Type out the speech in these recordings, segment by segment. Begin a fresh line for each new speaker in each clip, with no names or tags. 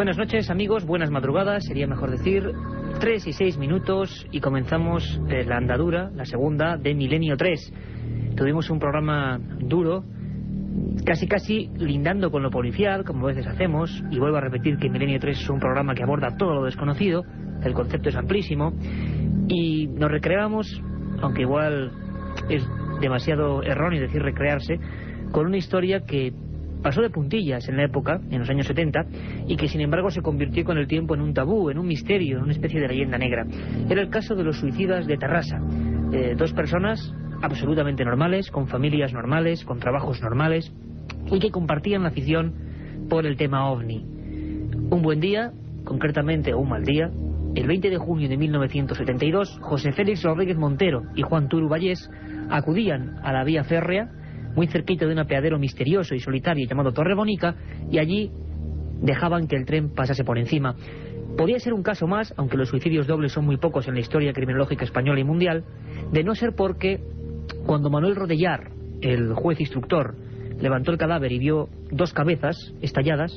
Buenas noches, amigos, buenas madrugadas, sería mejor decir, 3 y 6 minutos y comenzamos la andadura, la segunda de Milenio 3. Tuvimos un programa duro, casi lindando con lo policial, como a veces hacemos, y vuelvo a repetir que Milenio 3 es un programa que aborda todo lo desconocido, el concepto es amplísimo, y nos recreamos, aunque igual es demasiado erróneo decir recrearse, con una historia que pasó de puntillas en la época, en los años 70, y que sin embargo se convirtió con el tiempo en un tabú, en un misterio, en una especie de leyenda negra. Era el caso de los suicidas de Tarrasa. Dos personas absolutamente normales, con familias normales, con trabajos normales, y que compartían la afición por el tema OVNI. Un buen día, concretamente un mal día, el 20 de junio de 1972, José Félix Rodríguez Montero y Juan Turu Vallés acudían a la vía férrea, muy cerquita de un apeadero misterioso y solitario llamado Torre Bonica, y allí dejaban que el tren pasase por encima. Podía ser un caso más, aunque los suicidios dobles son muy pocos en la historia criminológica española y mundial, de no ser porque cuando Manuel Rodellar, el juez instructor, levantó el cadáver y vio dos cabezas estalladas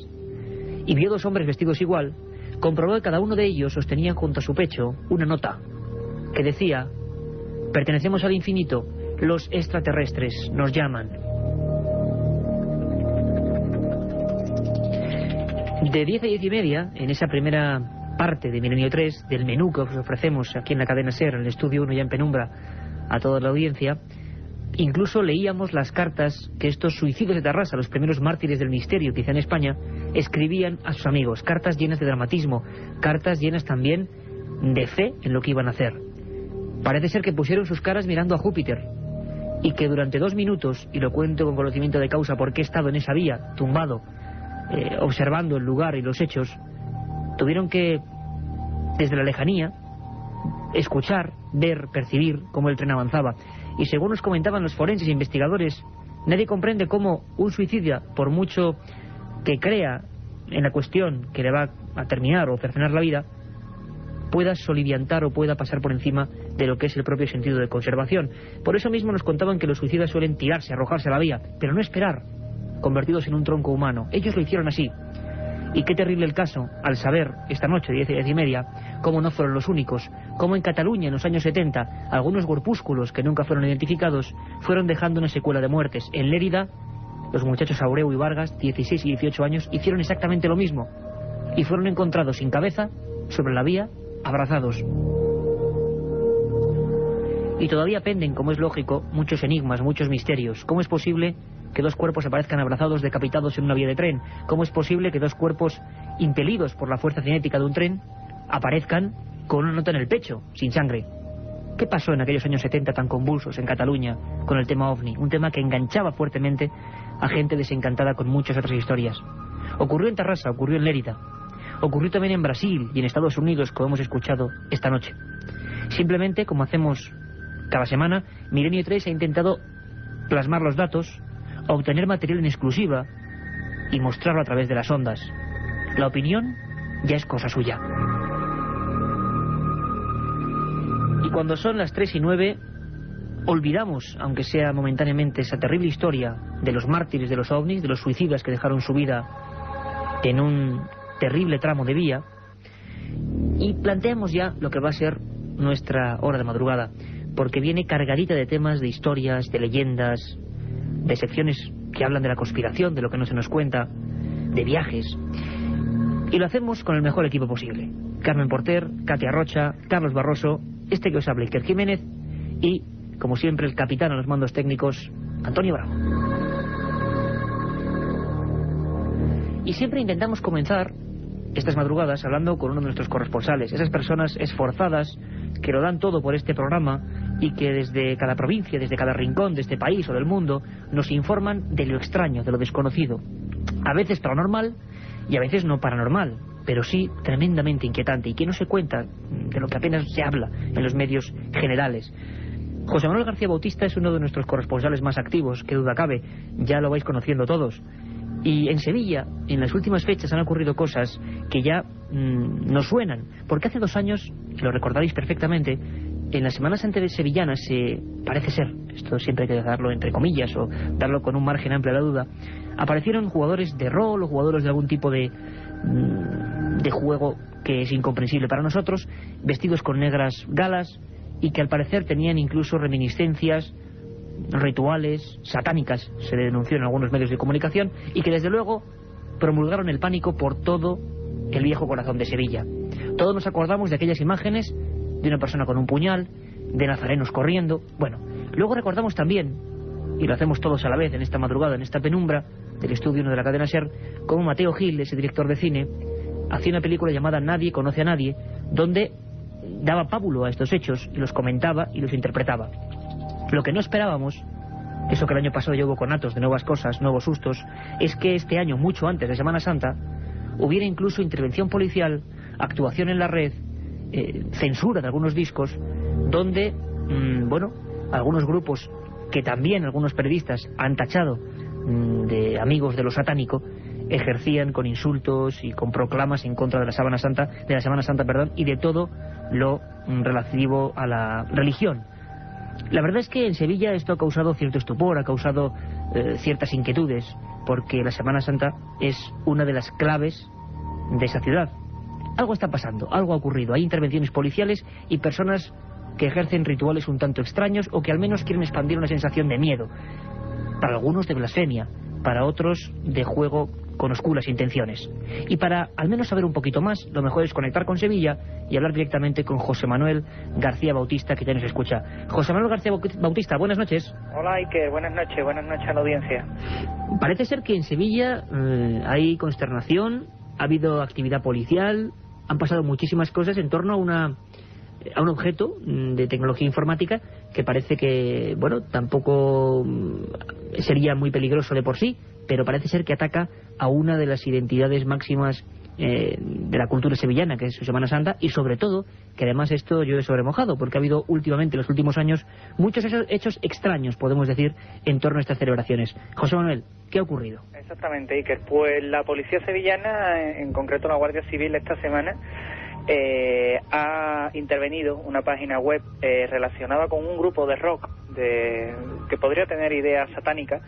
y vio dos hombres vestidos igual, comprobó que cada uno de ellos sostenía junto a su pecho una nota que decía: pertenecemos al infinito, los extraterrestres nos llaman. De 10 a 10 y media, en esa primera parte de Milenio 3, del menú que os ofrecemos aquí en la cadena SER, en el Estudio 1 ya en penumbra, a toda la audiencia, incluso leíamos las cartas que estos suicidios de Tarrasa, los primeros mártires del misterio quizá en España, escribían a sus amigos. Cartas llenas de dramatismo, cartas llenas también de fe en lo que iban a hacer. Parece ser que pusieron sus caras mirando a Júpiter, y que durante 2 minutos, y lo cuento con conocimiento de causa porque he estado en esa vía, tumbado, observando el lugar y los hechos, tuvieron que, desde la lejanía, escuchar, ver, percibir cómo el tren avanzaba. Y según nos comentaban los forenses e investigadores, nadie comprende cómo un suicida, por mucho que crea en la cuestión que le va a terminar o cercenar la vida, pueda soliviantar o pueda pasar por encima de lo que es el propio sentido de conservación. Por eso mismo nos contaban que los suicidas suelen tirarse, arrojarse a la vía, pero no esperar, convertidos en un tronco humano. Ellos lo hicieron así. Y qué terrible el caso, al saber, esta noche, 10 y 10 y media, cómo no fueron los únicos, cómo en Cataluña, en los años 70, algunos grupúsculos que nunca fueron identificados, fueron dejando una secuela de muertes. En Lérida, los muchachos Abreu y Vargas, 16 y 18 años, hicieron exactamente lo mismo, y fueron encontrados sin cabeza, sobre la vía, abrazados. Y todavía penden, como es lógico, muchos enigmas, muchos misterios. ¿Cómo es posible que dos cuerpos aparezcan abrazados, decapitados en una vía de tren? ¿Cómo es posible que dos cuerpos impelidos por la fuerza cinética de un tren aparezcan con una nota en el pecho, sin sangre? ¿Qué pasó en aquellos años 70 tan convulsos en Cataluña con el tema OVNI? Un tema que enganchaba fuertemente a gente desencantada con muchas otras historias. Ocurrió en Tarrasa, ocurrió en Lérida, ocurrió también en Brasil y en Estados Unidos, como hemos escuchado esta noche. Simplemente, como hacemos cada semana, Milenio 3 ha intentado plasmar los datos, obtener material en exclusiva y mostrarlo a través de las ondas. La opinión ya es cosa suya. Y cuando son las 3 y 9, olvidamos, aunque sea momentáneamente, esa terrible historia de los mártires de los ovnis, de los suicidas que dejaron su vida en un terrible tramo de vía, y planteamos ya lo que va a ser nuestra hora de madrugada, porque viene cargadita de temas, de historias, de leyendas, de secciones que hablan de la conspiración, de lo que no se nos cuenta, de viajes, y lo hacemos con el mejor equipo posible: Carmen Porter, Katia Rocha, Carlos Barroso, este que os habla, Iker Jiménez, y, como siempre, el capitán a los mandos técnicos, Antonio Bravo. Y siempre intentamos comenzar estas madrugadas hablando con uno de nuestros corresponsales, esas personas esforzadas que lo dan todo por este programa y que desde cada provincia, desde cada rincón de este país o del mundo, nos informan de lo extraño, de lo desconocido. A veces paranormal y a veces no paranormal, pero sí tremendamente inquietante y que no se cuenta, de lo que apenas se habla en los medios generales. José Manuel García Bautista es uno de nuestros corresponsales más activos, qué duda cabe, ya lo vais conociendo todos. Y en Sevilla, en las últimas fechas, han ocurrido cosas que ya nos suenan, porque hace 2 años, y lo recordaréis perfectamente, en las Semanas Santas sevillanas, parece ser, esto siempre hay que darlo entre comillas o darlo con un margen amplio a la duda, aparecieron jugadores de rol o jugadores de algún tipo de de juego que es incomprensible para nosotros, vestidos con negras galas y que al parecer tenían incluso reminiscencias, rituales satánicas, se denunció en algunos medios de comunicación, y que desde luego promulgaron el pánico por todo el viejo corazón de Sevilla. Todos nos acordamos de aquellas imágenes de una persona con un puñal, de nazarenos corriendo. Bueno, luego recordamos también, y lo hacemos todos a la vez en esta madrugada, en esta penumbra del estudio 1 de la cadena SER, como Mateo Gil, ese director de cine, hacía una película llamada Nadie conoce a nadie, donde daba pábulo a estos hechos y los comentaba y los interpretaba. Lo que no esperábamos, eso que el año pasado ya hubo conatos de nuevas cosas, nuevos sustos, es que este año, mucho antes de Semana Santa, hubiera incluso intervención policial, actuación en la red, censura de algunos discos, donde, bueno, algunos grupos que también algunos periodistas han tachado de amigos de lo satánico, ejercían con insultos y con proclamas en contra de la Semana Santa, y de todo lo relativo a la religión. La verdad es que en Sevilla esto ha causado cierto estupor, ha causado ciertas inquietudes, porque la Semana Santa es una de las claves de esa ciudad. Algo está pasando, algo ha ocurrido, hay intervenciones policiales y personas que ejercen rituales un tanto extraños o que al menos quieren expandir una sensación de miedo, para algunos de blasfemia, para otros de juego con oscuras intenciones. Y para al menos saber un poquito más, lo mejor es conectar con Sevilla y hablar directamente con José Manuel García Bautista, que ya nos escucha. José Manuel García Bautista, buenas noches.
Hola Iker, buenas noches a la audiencia.
Parece ser que en Sevilla hay consternación, ha habido actividad policial, han pasado muchísimas cosas en torno a un objeto de tecnología informática que parece que, bueno, tampoco sería muy peligroso de por sí, pero parece ser que ataca a una de las identidades máximas de la cultura sevillana, que es su Semana Santa, y sobre todo, que además esto yo he sobremojado, porque ha habido últimamente, en los últimos años, muchos hechos extraños, podemos decir, en torno a estas celebraciones. José Manuel, ¿qué ha ocurrido?
Exactamente, Iker. Pues la policía sevillana, en concreto la Guardia Civil, esta semana ha intervenido una página web relacionada con un grupo de rock que podría tener ideas satánicas,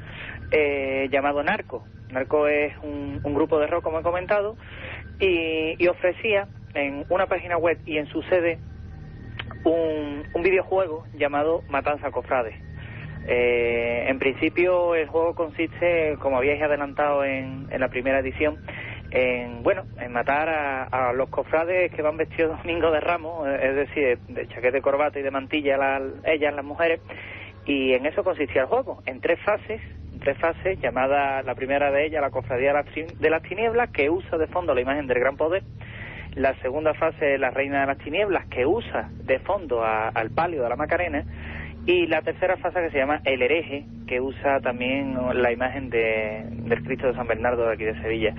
llamado Narco. Narco es un grupo de rock, como he comentado, y ofrecía en una página web y en su sede un videojuego llamado Matanza Cofrades. En principio el juego consiste, como habíais adelantado en la primera edición, en matar a los cofrades que van vestidos de Domingo de Ramos, es decir, de chaqueta de corbata y de mantilla ellas, las mujeres, y en eso consistía el juego, en tres fases, llamada la primera de ellas la Cofradía de las Tinieblas, que usa de fondo la imagen del Gran Poder. La segunda fase es la Reina de las Tinieblas, que usa de fondo al palio de la Macarena. Y la tercera fase, que se llama El Hereje, que usa también la imagen del Cristo de San Bernardo de aquí de Sevilla.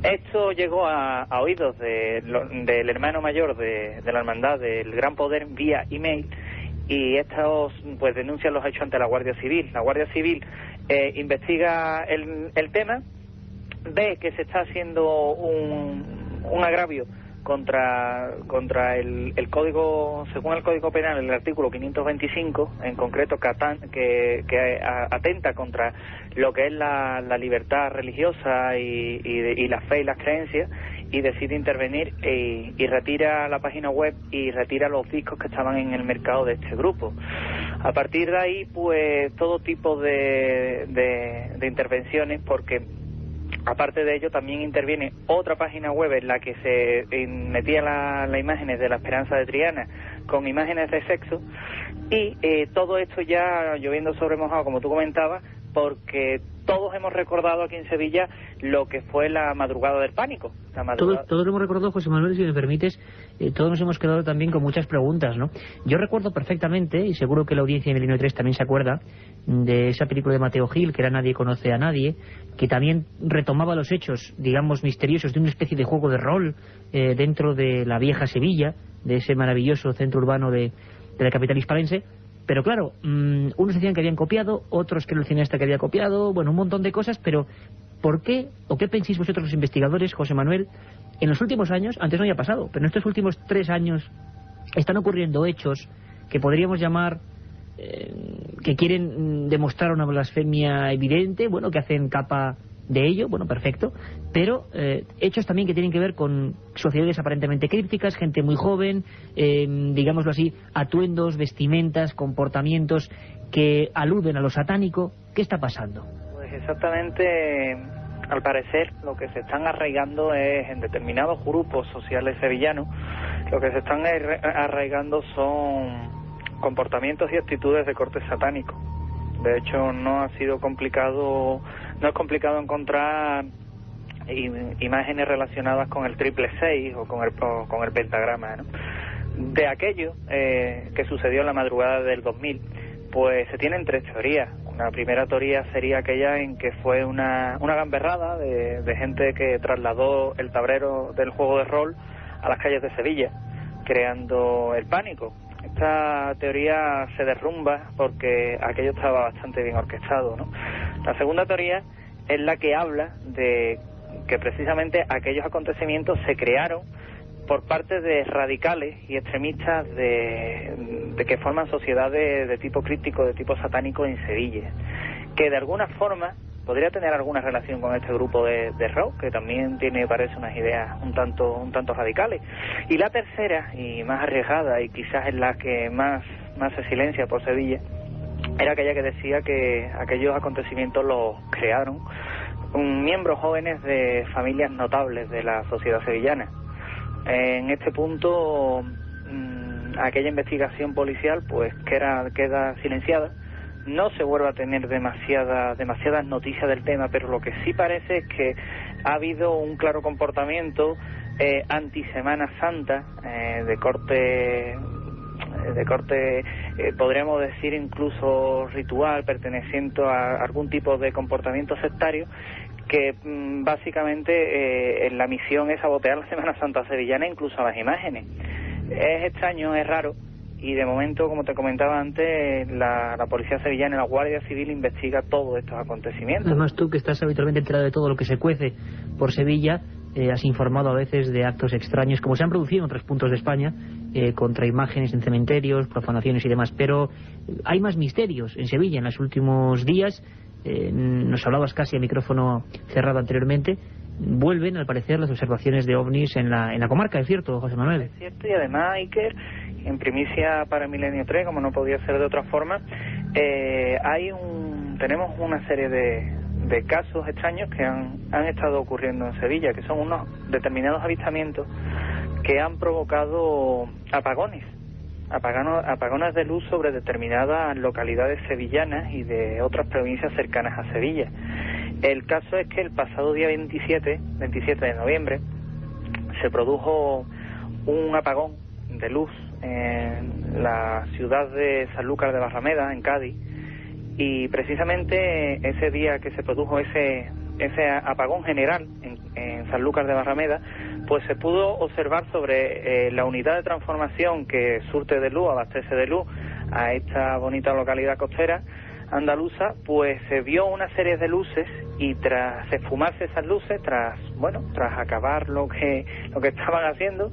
Esto llegó a oídos del hermano mayor de la Hermandad del Gran Poder vía email, y estos pues denuncian los hechos ante la Guardia Civil. La Guardia Civil investiga el tema, ve que se está haciendo un agravio contra el código, según el Código Penal, el artículo 525, en concreto, que atenta contra lo que es la libertad religiosa y la fe y las creencias, y decide intervenir y retira la página web y retira los discos que estaban en el mercado de este grupo. A partir de ahí, pues todo tipo de intervenciones, porque aparte de ello también interviene otra página web en la que se metía las imágenes de la Esperanza de Triana con imágenes de sexo, y todo esto ya lloviendo sobre mojado, como tú comentabas, porque todos hemos recordado aquí en Sevilla lo que fue la madrugada del pánico.
Todos lo hemos recordado, José Manuel, si me permites. Todos nos hemos quedado también con muchas preguntas, ¿no? Yo recuerdo perfectamente, y seguro que la audiencia de Milenio 3 también se acuerda, de esa película de Mateo Gil, que era Nadie conoce a nadie, que también retomaba los hechos, digamos, misteriosos de una especie de juego de rol dentro de la vieja Sevilla, de ese maravilloso centro urbano de la capital hispalense. Pero claro, unos decían que habían copiado, otros que era el cineasta que había copiado, bueno, un montón de cosas, pero ¿por qué, o qué pensáis vosotros los investigadores, José Manuel, en los últimos años, antes no había pasado, pero en estos últimos 3 años están ocurriendo hechos que podríamos llamar, que quieren demostrar una blasfemia evidente, bueno, que hacen capa de ello, bueno, perfecto, pero hechos también que tienen que ver con sociedades aparentemente crípticas, gente muy joven, digámoslo así, atuendos, vestimentas, comportamientos que aluden a lo satánico. ¿Qué está pasando?
Pues exactamente, al parecer, lo que se están arraigando es en determinados grupos sociales sevillanos, lo que se están arraigando son comportamientos y actitudes de corte satánico. De hecho, no es complicado encontrar imágenes relacionadas con el 666 o con el pentagrama, ¿no? De aquello que sucedió en la madrugada del 2000, pues se tienen tres teorías. Una primera teoría sería aquella en que fue una gamberrada de gente que trasladó el tablero del juego de rol a las calles de Sevilla, creando el pánico. Esta teoría se derrumba porque aquello estaba bastante bien orquestado, ¿no? La segunda teoría es la que habla de que precisamente aquellos acontecimientos se crearon por parte de radicales y extremistas de que forman sociedades de tipo críptico, de tipo satánico en Sevilla, que de alguna forma podría tener alguna relación con este grupo de rock, que también parece unas ideas un tanto radicales. Y la tercera, y más arriesgada, y quizás es la que más se silencia por Sevilla, era aquella que decía que aquellos acontecimientos los crearon miembros jóvenes de familias notables de la sociedad sevillana. En este punto, aquella investigación policial pues queda silenciada. No se vuelve a tener demasiadas noticias del tema, pero lo que sí parece es que ha habido un claro comportamiento anti-Semana Santa, de corte podríamos decir incluso ritual, perteneciente a algún tipo de comportamiento sectario, que básicamente la misión es sabotear la Semana Santa sevillana, incluso a las imágenes. Es extraño, es raro. Y de momento, como te comentaba antes, la Policía Sevillana y la Guardia Civil investiga todos estos acontecimientos.
Además, tú que estás habitualmente enterado de todo lo que se cuece por Sevilla, has informado a veces de actos extraños, como se han producido en otros puntos de España, contra imágenes en cementerios, profanaciones y demás. Pero hay más misterios en Sevilla en los últimos días. Nos hablabas casi a micrófono cerrado anteriormente. Vuelven, al parecer, las observaciones de ovnis en la comarca, ¿es cierto, José Manuel?
Es cierto, y además, Iker, en primicia para Milenio 3, como no podía ser de otra forma, tenemos una serie de casos extraños que han estado ocurriendo en Sevilla, que son unos determinados avistamientos que han provocado apagones de luz sobre determinadas localidades sevillanas y de otras provincias cercanas a Sevilla. El caso es que el pasado día 27 de noviembre, se produjo un apagón de luz en la ciudad de Sanlúcar de Barrameda, en Cádiz, y precisamente ese día que se produjo ese apagón general en Sanlúcar de Barrameda, pues se pudo observar sobre la unidad de transformación que surte de luz, abastece de luz a esta bonita localidad costera andaluza, pues se vio una serie de luces, y tras esfumarse esas luces, tras acabar lo que estaban haciendo,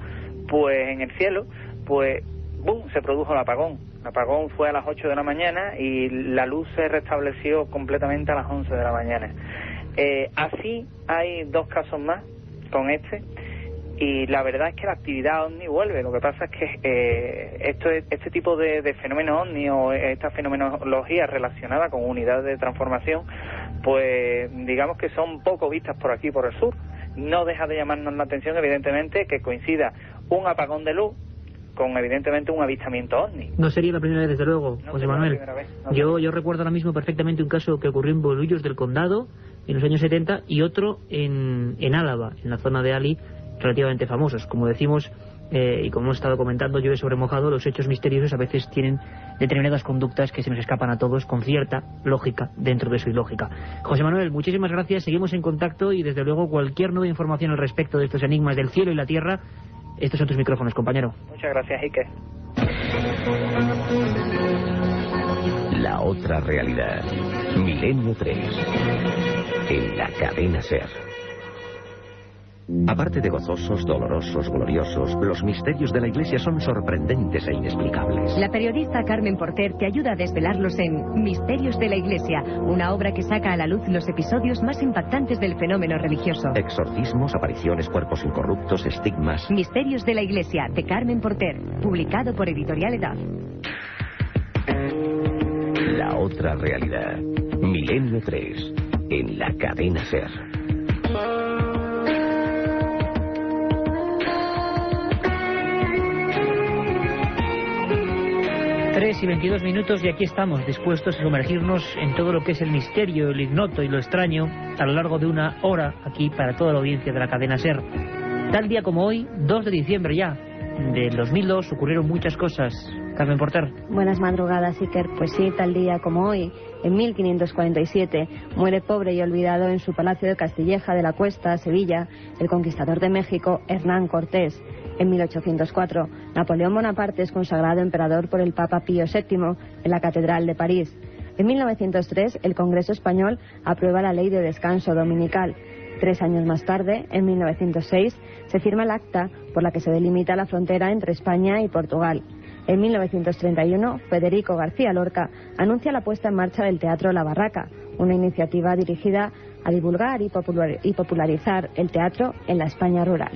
pues en el cielo, pues ¡bum!, se produjo el apagón. El apagón fue a las 8 de la mañana y la luz se restableció completamente a las 11 de la mañana. Así hay dos casos más con este, y la verdad es que la actividad ovni vuelve. Lo que pasa es que este tipo de fenómenos ovni, o esta fenomenología relacionada con unidades de transformación, pues digamos que son poco vistas por aquí, por el sur. No deja de llamarnos la atención, evidentemente, que coincida un apagón de luz con, evidentemente, un avistamiento ovni.
No sería la primera vez, desde luego, José Manuel. Yo recuerdo ahora mismo perfectamente un caso que ocurrió en Bolillos del Condado en los años 70, y otro en Álava, en la zona de Ali, relativamente famosos. Como decimos, y como hemos estado comentando, llueve sobre mojado. Los hechos misteriosos a veces tienen determinadas conductas que se nos escapan a todos, con cierta lógica dentro de su ilógica. José Manuel, muchísimas gracias, seguimos en contacto, y desde luego cualquier nueva información al respecto de estos enigmas del cielo y la tierra, estos son tus micrófonos, compañero.
Muchas gracias, Iker.
La otra realidad. Milenio 3. En la cadena SER. Aparte de gozosos, dolorosos, gloriosos, los misterios de la Iglesia son sorprendentes e inexplicables.
La periodista Carmen Porter te ayuda a desvelarlos en Misterios de la Iglesia, una obra que saca a la luz los episodios más impactantes del fenómeno religioso.
Exorcismos, apariciones, cuerpos incorruptos, estigmas.
Misterios de la Iglesia, de Carmen Porter, publicado por Editorial Edad.
La otra realidad. Milenio 3, en la cadena SER.
3 y 22 minutos y aquí estamos, dispuestos a sumergirnos en todo lo que es el misterio, el ignoto y lo extraño a lo largo de una hora aquí para toda la audiencia de la cadena SER. Tal día como hoy, 2 de diciembre ya, del 2002, ocurrieron muchas cosas. Carmen Porter.
Buenas madrugadas, Iker. Pues sí, tal día como hoy, en 1547, muere pobre y olvidado en su palacio de Castilleja de la Cuesta, Sevilla, el conquistador de México, Hernán Cortés. En 1804, Napoleón Bonaparte es consagrado emperador por el Papa Pío VII en la Catedral de París. En 1903, el Congreso Español aprueba la Ley de Descanso Dominical. 3 años más tarde, en 1906, se firma el acta por la que se delimita la frontera entre España y Portugal. En 1931, Federico García Lorca anuncia la puesta en marcha del Teatro La Barraca, una iniciativa dirigida a divulgar y popularizar el teatro en la España rural.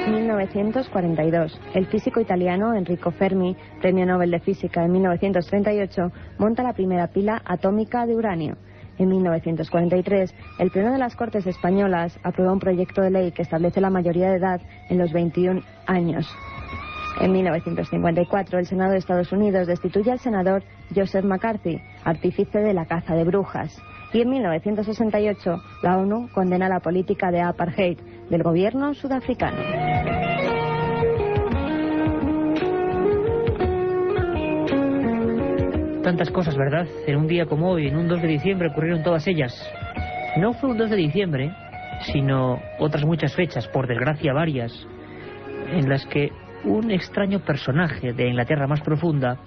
En 1942, el físico italiano Enrico Fermi, premio Nobel de Física en 1938, monta la primera pila atómica de uranio. En 1943, el Pleno de las Cortes Españolas aprueba un proyecto de ley que establece la mayoría de edad en los 21 años. En 1954, el Senado de Estados Unidos destituye al senador Joseph McCarthy, artífice de la caza de brujas. Y en 1968, la ONU condena la política de apartheid del gobierno sudafricano.
Tantas cosas, ¿verdad? En un día como hoy, en un 2 de diciembre, ocurrieron todas ellas. No fue un 2 de diciembre, sino otras muchas fechas, por desgracia varias, en las que un extraño personaje de Inglaterra más profunda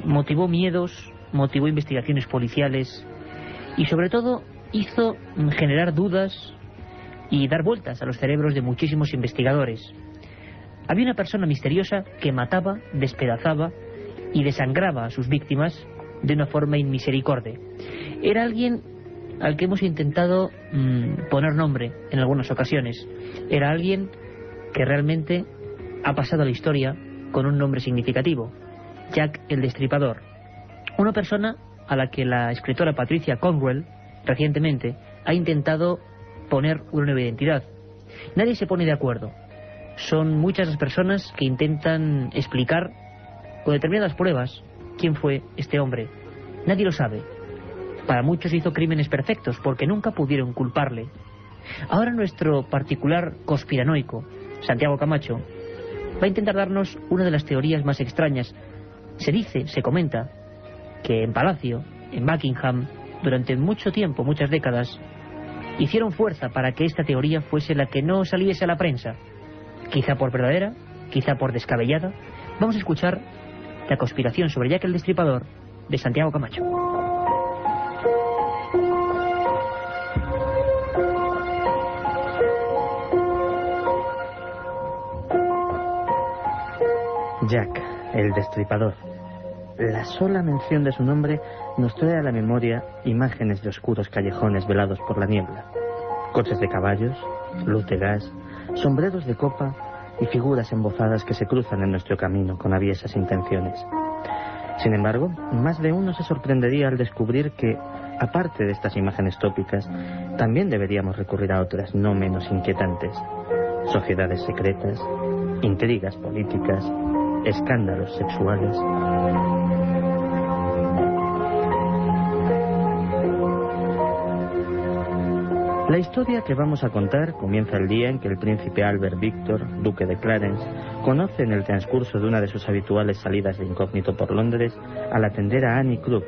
motivó miedos, motivó investigaciones policiales y sobre todo hizo generar dudas y dar vueltas a los cerebros de muchísimos investigadores. Había una persona misteriosa que mataba, despedazaba y desangraba a sus víctimas de una forma inmisericorde. Era alguien al que hemos intentado poner nombre en algunas ocasiones. Era alguien que realmente ha pasado a la historia con un nombre significativo: Jack el Destripador. Una persona a la que la escritora Patricia Cornwell recientemente ha intentado poner una nueva identidad. Nadie se pone de acuerdo. Son muchas las personas que intentan explicar con determinadas pruebas quién fue este hombre. Nadie lo sabe. Para muchos hizo crímenes perfectos porque nunca pudieron culparle. Ahora nuestro particular conspiranoico, Santiago Camacho, va a intentar darnos una de las teorías más extrañas. Se dice, se comenta, que en Palacio, en Buckingham, durante mucho tiempo, muchas décadas, hicieron fuerza para que esta teoría fuese la que no saliese a la prensa. Quizá por verdadera, quizá por descabellada. Vamos a escuchar la conspiración sobre Jack el Destripador de Santiago Camacho.
Jack el Destripador. La sola mención de su nombre nos trae a la memoria imágenes de oscuros callejones velados por la niebla, coches de caballos, luz de gas, sombreros de copa y figuras embozadas que se cruzan en nuestro camino con aviesas intenciones. Sin embargo, más de uno se sorprendería al descubrir que, aparte de estas imágenes tópicas, también deberíamos recurrir a otras no menos inquietantes: sociedades secretas, intrigas políticas, escándalos sexuales. La historia que vamos a contar comienza el día en que el príncipe Albert Victor, duque de Clarence, conoce en el transcurso de una de sus habituales salidas de incógnito por Londres a la tendera Annie Krupp,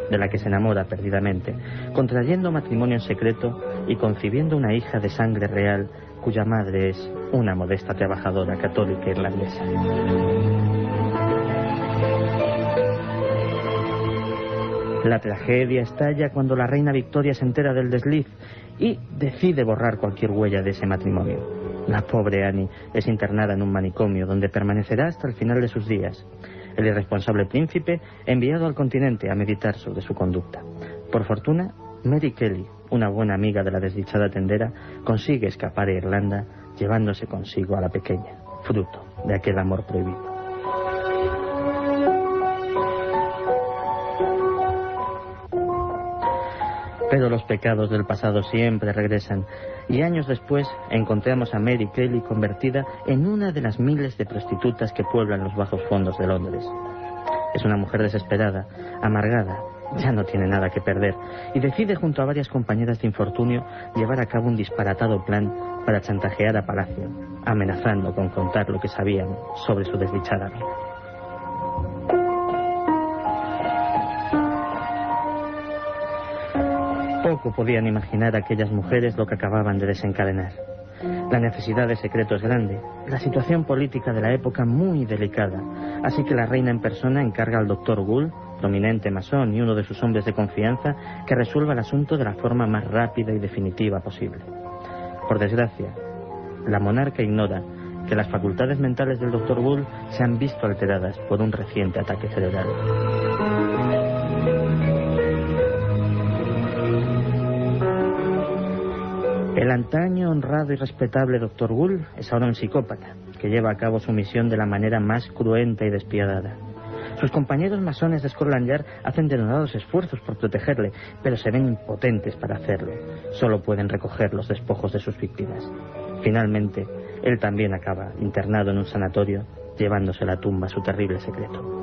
de la que se enamora perdidamente, contrayendo matrimonio en secreto y concibiendo una hija de sangre real cuya madre es una modesta trabajadora católica irlandesa. La tragedia estalla cuando la reina Victoria se entera del desliz y decide borrar cualquier huella de ese matrimonio. La pobre Annie es internada en un manicomio donde permanecerá hasta el final de sus días. El irresponsable príncipe enviado al continente a meditar sobre su conducta. Por fortuna, Mary Kelly, una buena amiga de la desdichada tendera, consigue escapar a Irlanda llevándose consigo a la pequeña, fruto de aquel amor prohibido. Pero los pecados del pasado siempre regresan, y años después encontramos a Mary Kelly convertida en una de las miles de prostitutas que pueblan los bajos fondos de Londres. Es una mujer desesperada, amargada, ya no tiene nada que perder, y decide junto a varias compañeras de infortunio llevar a cabo un disparatado plan para chantajear a Palacio, amenazando con contar lo que sabían sobre su desdichada vida. Poco podían imaginar aquellas mujeres lo que acababan de desencadenar. La necesidad de secreto es grande, la situación política de la época muy delicada, así que la reina en persona encarga al doctor Gould, prominente masón y uno de sus hombres de confianza, que resuelva el asunto de la forma más rápida y definitiva posible. Por desgracia, la monarca ignora que las facultades mentales del doctor Gould se han visto alteradas por un reciente ataque cerebral. El antaño honrado y respetable Dr. Gould es ahora un psicópata que lleva a cabo su misión de la manera más cruenta y despiadada. Sus compañeros masones de Scotland Yard hacen denodados esfuerzos por protegerle, pero se ven impotentes para hacerlo. Solo pueden recoger los despojos de sus víctimas. Finalmente, él también acaba internado en un sanatorio, llevándose a la tumba su terrible secreto.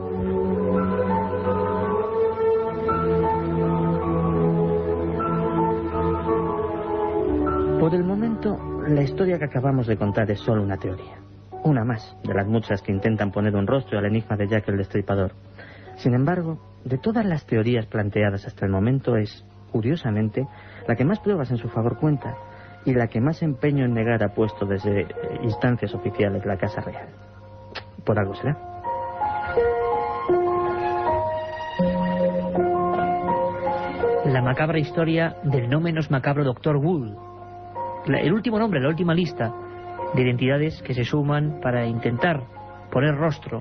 Por el momento, la historia que acabamos de contar es solo una teoría. Una más de las muchas que intentan poner un rostro al enigma de Jack el Destripador. Sin embargo, de todas las teorías planteadas hasta el momento es, curiosamente, la que más pruebas en su favor cuenta y la que más empeño en negar ha puesto desde instancias oficiales la Casa Real. Por algo será.
La macabra historia del no menos macabro Dr. Gould. El último nombre, la última lista de identidades que se suman para intentar poner rostro,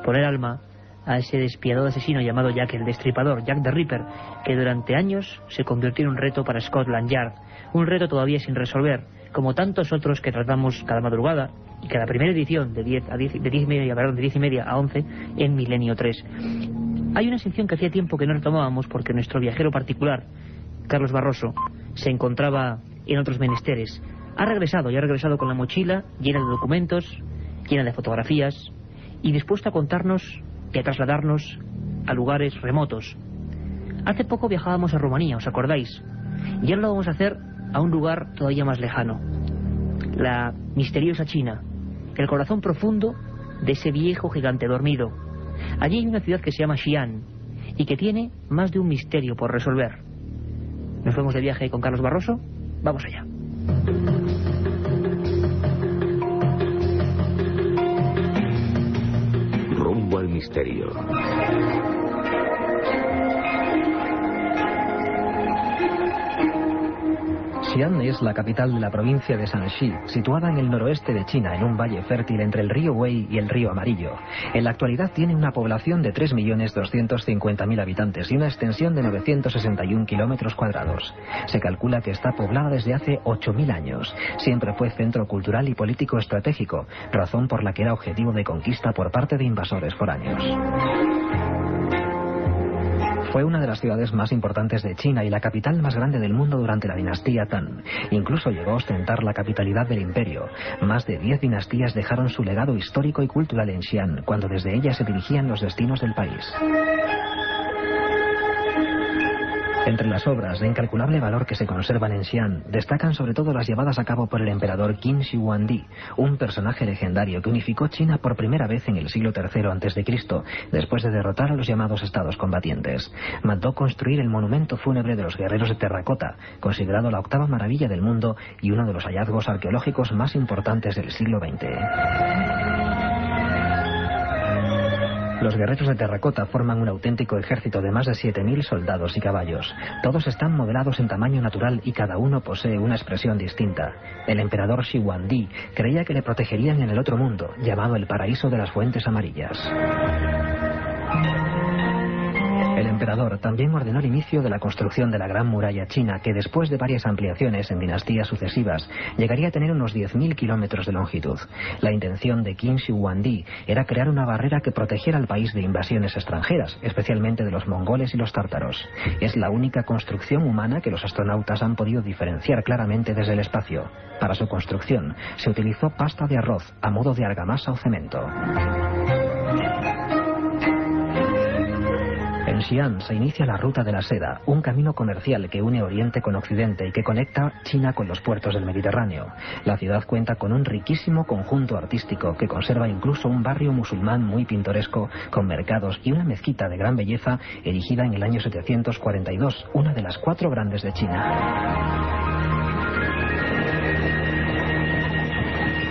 poner alma a ese despiadado asesino llamado Jack el Destripador, Jack the Ripper, que durante años se convirtió en un reto para Scotland Yard, un reto todavía sin resolver, como tantos otros que tratamos cada madrugada y cada primera edición de 10 y media a 11 en Milenio 3. Hay una sección que hacía tiempo que no retomábamos porque nuestro viajero particular, Carlos Barroso, se encontraba en otros menesteres. Ha regresado con la mochila llena de documentos, llena de fotografías y dispuesto a contarnos y a trasladarnos a lugares remotos. Hace poco viajábamos a Rumanía, ¿os acordáis? Y ahora lo vamos a hacer a un lugar todavía más lejano. La misteriosa China, el corazón profundo de ese viejo gigante dormido. Allí hay una ciudad que se llama Xi'an y que tiene más de un misterio por resolver. ¿Nos fuimos de viaje con Carlos Barroso? Vamos allá.
Rumbo al misterio.
Xi'an es la capital de la provincia de Shanxi, situada en el noroeste de China, en un valle fértil entre el río Wei y el río Amarillo. En la actualidad tiene una población de 3.250.000 habitantes y una extensión de 961 kilómetros cuadrados. Se calcula que está poblada desde hace 8.000 años. Siempre fue centro cultural y político estratégico, razón por la que era objetivo de conquista por parte de invasores foráneos. Fue una de las ciudades más importantes de China y la capital más grande del mundo durante la dinastía Tang. Incluso llegó a ostentar la capitalidad del imperio. Más de 10 dinastías dejaron su legado histórico y cultural en Xi'an, cuando desde ella se dirigían los destinos del país. Entre las obras de incalculable valor que se conservan en Xi'an, destacan sobre todo las llevadas a cabo por el emperador Qin Shi Huangdi, un personaje legendario que unificó China por primera vez en el siglo III a.C., después de derrotar a los llamados estados combatientes. Mandó construir el monumento fúnebre de los guerreros de terracota, considerado la octava maravilla del mundo y uno de los hallazgos arqueológicos más importantes del siglo XX. Los guerreros de terracota forman un auténtico ejército de más de 7.000 soldados y caballos. Todos están modelados en tamaño natural y cada uno posee una expresión distinta. El emperador Shi Huangdi creía que le protegerían en el otro mundo, llamado el paraíso de las fuentes amarillas. El emperador también ordenó el inicio de la construcción de la Gran Muralla China, que después de varias ampliaciones en dinastías sucesivas, llegaría a tener unos 10.000 kilómetros de longitud. La intención de Qin Shi Huangdi era crear una barrera que protegiera al país de invasiones extranjeras, especialmente de los mongoles y los tártaros. Es la única construcción humana que los astronautas han podido diferenciar claramente desde el espacio. Para su construcción se utilizó pasta de arroz a modo de argamasa o cemento. En Xi'an se inicia la Ruta de la Seda, un camino comercial que une Oriente con Occidente y que conecta China con los puertos del Mediterráneo. La ciudad cuenta con un riquísimo conjunto artístico que conserva incluso un barrio musulmán muy pintoresco, con mercados y una mezquita de gran belleza erigida en el año 742, una de las 4 grandes de China.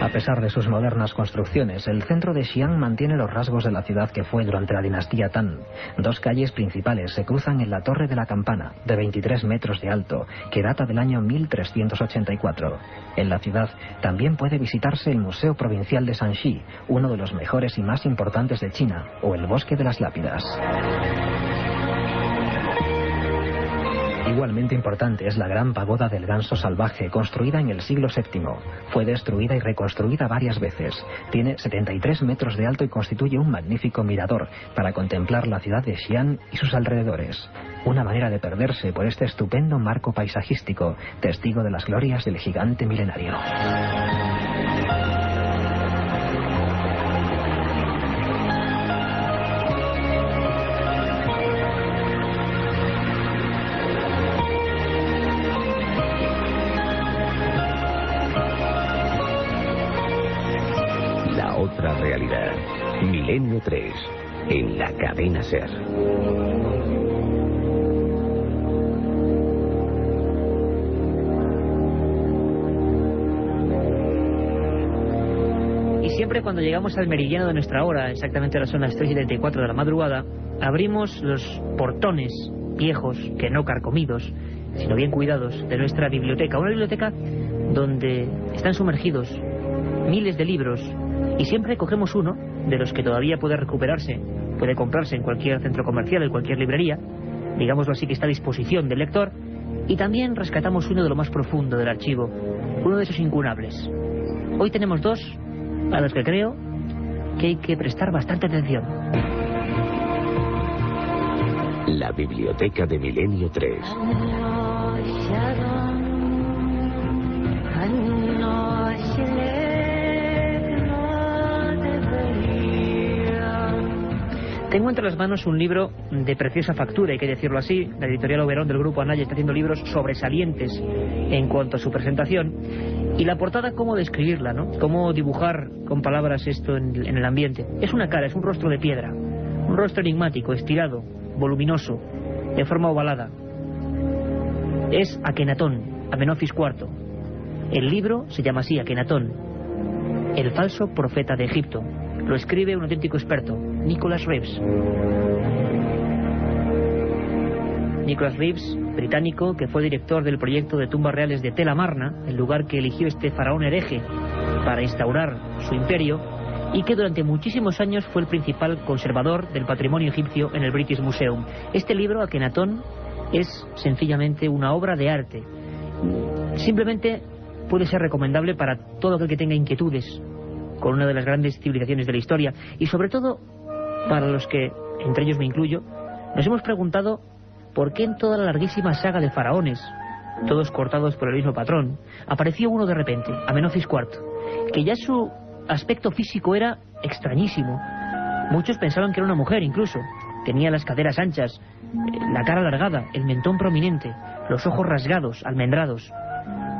A pesar de sus modernas construcciones, el centro de Xi'an mantiene los rasgos de la ciudad que fue durante la dinastía Tang. 2 calles principales se cruzan en la Torre de la Campana, de 23 metros de alto, que data del año 1384. En la ciudad también puede visitarse el Museo Provincial de Shanxi, uno de los mejores y más importantes de China, o el Bosque de las Lápidas. Igualmente importante es la gran pagoda del ganso salvaje, construida en el siglo VII. Fue destruida y reconstruida varias veces. Tiene 73 metros de alto y constituye un magnífico mirador para contemplar la ciudad de Xi'an y sus alrededores. Una manera de perderse por este estupendo marco paisajístico, testigo de las glorias del gigante milenario.
Otra realidad. Milenio 3. En la cadena SER.
Y siempre cuando llegamos al meridiano de nuestra hora, exactamente ahora son las 3:74 de la madrugada, abrimos los portones viejos, que no carcomidos, sino bien cuidados, de nuestra biblioteca. Una biblioteca donde están sumergidos miles de libros. Y siempre cogemos uno de los que todavía puede recuperarse, puede comprarse en cualquier centro comercial, en cualquier librería, digámoslo así, que está a disposición del lector, y también rescatamos uno de lo más profundo del archivo, uno de esos incunables. Hoy tenemos 2 a los que creo que hay que prestar bastante atención.
La biblioteca de Milenio 3.
Tengo entre las manos un libro de preciosa factura, hay que decirlo así. La editorial Oberón del Grupo Anaya está haciendo libros sobresalientes en cuanto a su presentación. Y la portada, cómo describirla, ¿no? Cómo dibujar con palabras esto en el ambiente. Es una cara, es un rostro de piedra. Un rostro enigmático, estirado, voluminoso, de forma ovalada. Es Akenatón, Amenofis IV. El libro se llama así, Akenatón, el falso profeta de Egipto. Lo escribe un auténtico experto, Nicholas Reeves. Nicholas Reeves, británico, que fue director del proyecto de tumbas reales de Tel Amarna, el lugar que eligió este faraón hereje para instaurar su imperio, y que durante muchísimos años fue el principal conservador del patrimonio egipcio en el British Museum. Este libro, Akenatón, es sencillamente una obra de arte. Simplemente puede ser recomendable para todo aquel que tenga inquietudes con una de las grandes civilizaciones de la historia, y sobre todo para los que, entre ellos me incluyo, nos hemos preguntado por qué en toda la larguísima saga de faraones, todos cortados por el mismo patrón, apareció uno de repente, Amenofis IV, que ya su aspecto físico era extrañísimo. Muchos pensaban que era una mujer incluso. Tenía las caderas anchas, la cara alargada, el mentón prominente, los ojos rasgados, almendrados.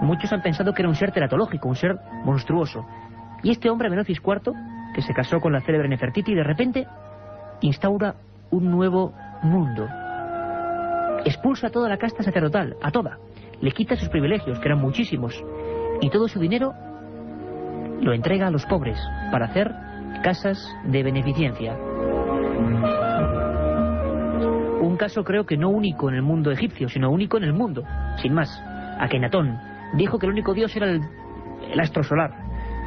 Muchos han pensado que era un ser teratológico, un ser monstruoso. Y este hombre, Amenofis IV, que se casó con la célebre Nefertiti, de repente instaura un nuevo mundo. Expulsa a toda la casta sacerdotal, a toda. Le quita sus privilegios, que eran muchísimos. Y todo su dinero lo entrega a los pobres para hacer casas de beneficencia. caso creo que no único en el mundo egipcio, sino único en el mundo, sin más. Akenatón dijo que el único dios era el astro solar,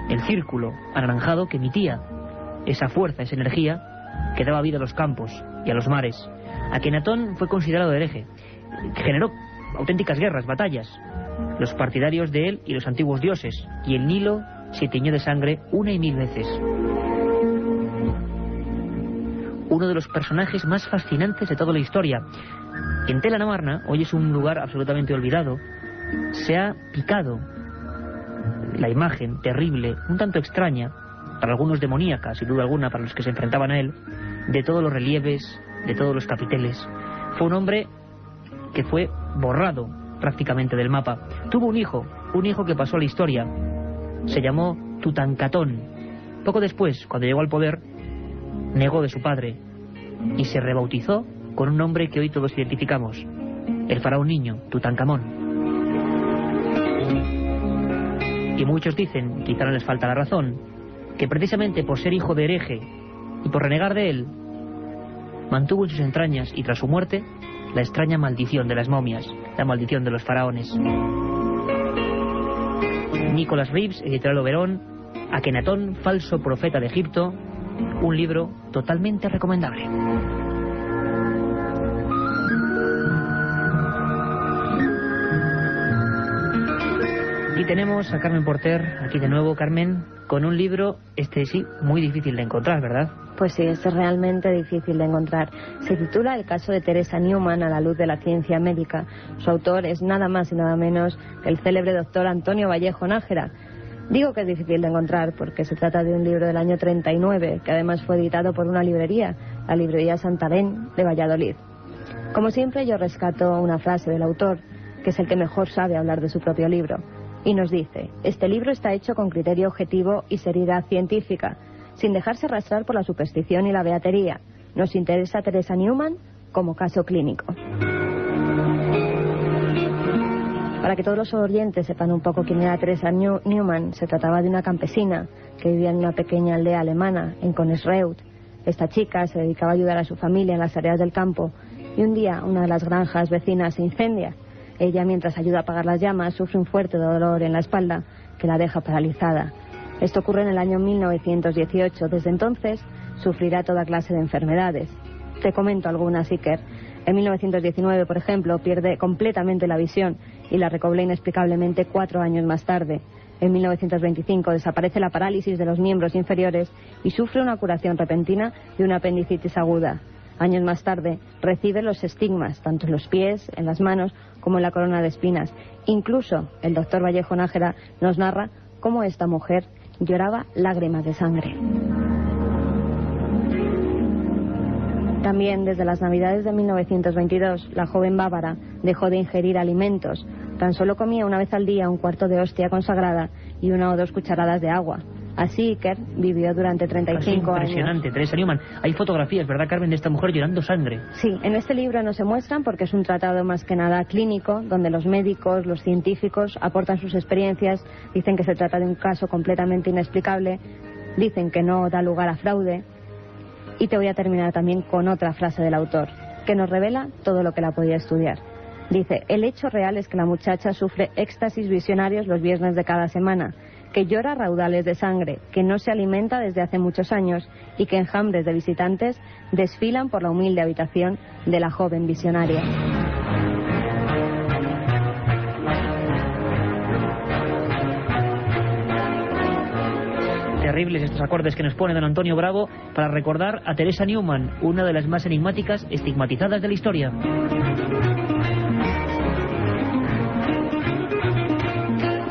el círculo anaranjado que emitía esa fuerza, esa energía que daba vida a los campos y a los mares. Akenatón fue considerado hereje, generó auténticas guerras, batallas, los partidarios de él y los antiguos dioses, y el Nilo se tiñó de sangre 1 y 1000 veces. Uno de los personajes más fascinantes de toda la historia. En Tel Amarna, hoy es un lugar absolutamente olvidado, se ha picado la imagen terrible, un tanto extraña, para algunos demoníaca, sin duda alguna, para los que se enfrentaban a él, de todos los relieves, de todos los capiteles. Fue un hombre que fue borrado prácticamente del mapa. Tuvo un hijo que pasó a la historia, se llamó Tutankatón. Poco después, cuando llegó al poder, negó de su padre y se rebautizó con un nombre que hoy todos identificamos, el faraón niño, Tutankamón. Y muchos dicen, quizá no les falta la razón, que precisamente por ser hijo de hereje y por renegar de él, mantuvo en sus entrañas, y tras su muerte, la extraña maldición de las momias, la maldición de los faraones. Nicholas Reeves, editorial Oberón, Akenatón, falso profeta de Egipto, un libro totalmente recomendable. Y tenemos a Carmen Porter, aquí de nuevo. Carmen, con un libro, sí, muy difícil de encontrar, ¿verdad?
Pues sí, es realmente difícil de encontrar. Se titula El caso de Teresa Newman a la luz de la ciencia médica. Su autor es nada más y nada menos que el célebre doctor Antonio Vallejo Nájera. Digo que es difícil de encontrar porque se trata de un libro del año 39, que además fue editado por una librería, la librería Santarén de Valladolid. Como siempre, yo rescato una frase del autor, que es el que mejor sabe hablar de su propio libro, y nos dice: este libro está hecho con criterio objetivo y seriedad científica, sin dejarse arrastrar por la superstición y la beatería. Nos interesa Teresa Newman como caso clínico. Para que todos los oyentes sepan un poco quién era Teresa Newman, se trataba de una campesina que vivía en una pequeña aldea alemana, en Königsreuth. Esta chica se dedicaba a ayudar a su familia en las tareas del campo, y un día una de las granjas vecinas se incendia. Ella, mientras ayuda a apagar las llamas, sufre un fuerte dolor en la espalda que la deja paralizada. Esto ocurre en el año 1918. Desde entonces sufrirá toda clase de enfermedades. Te comento algunas, Iker. En 1919, por ejemplo, pierde completamente la visión y la recobra inexplicablemente 4 años más tarde. En 1925 desaparece la parálisis de los miembros inferiores y sufre una curación repentina de una apendicitis aguda. Años más tarde recibe los estigmas, tanto en los pies, en las manos, como en la corona de espinas. Incluso el doctor Vallejo Nájera nos narra cómo esta mujer lloraba lágrimas de sangre. También desde las Navidades de 1922, la joven bávara dejó de ingerir alimentos. Tan solo comía una vez al día un cuarto de hostia consagrada y 1 o 2 cucharadas de agua. Así Iker vivió durante 35 años.
Impresionante, Teresa Newman. Hay fotografías, ¿verdad, Carmen, de esta mujer llorando sangre?
Sí, en este libro no se muestran porque es un tratado más que nada clínico, donde los médicos, los científicos aportan sus experiencias, dicen que se trata de un caso completamente inexplicable, dicen que no da lugar a fraude. Y te voy a terminar también con otra frase del autor, que nos revela todo lo que la podía estudiar. Dice: el hecho real es que la muchacha sufre éxtasis visionarios los viernes de cada semana, que llora raudales de sangre, que no se alimenta desde hace muchos años y que enjambres de visitantes desfilan por la humilde habitación de la joven visionaria.
Terribles estos acordes que nos pone don Antonio Bravo para recordar a Teresa Newman, una de las más enigmáticas, estigmatizadas de la historia.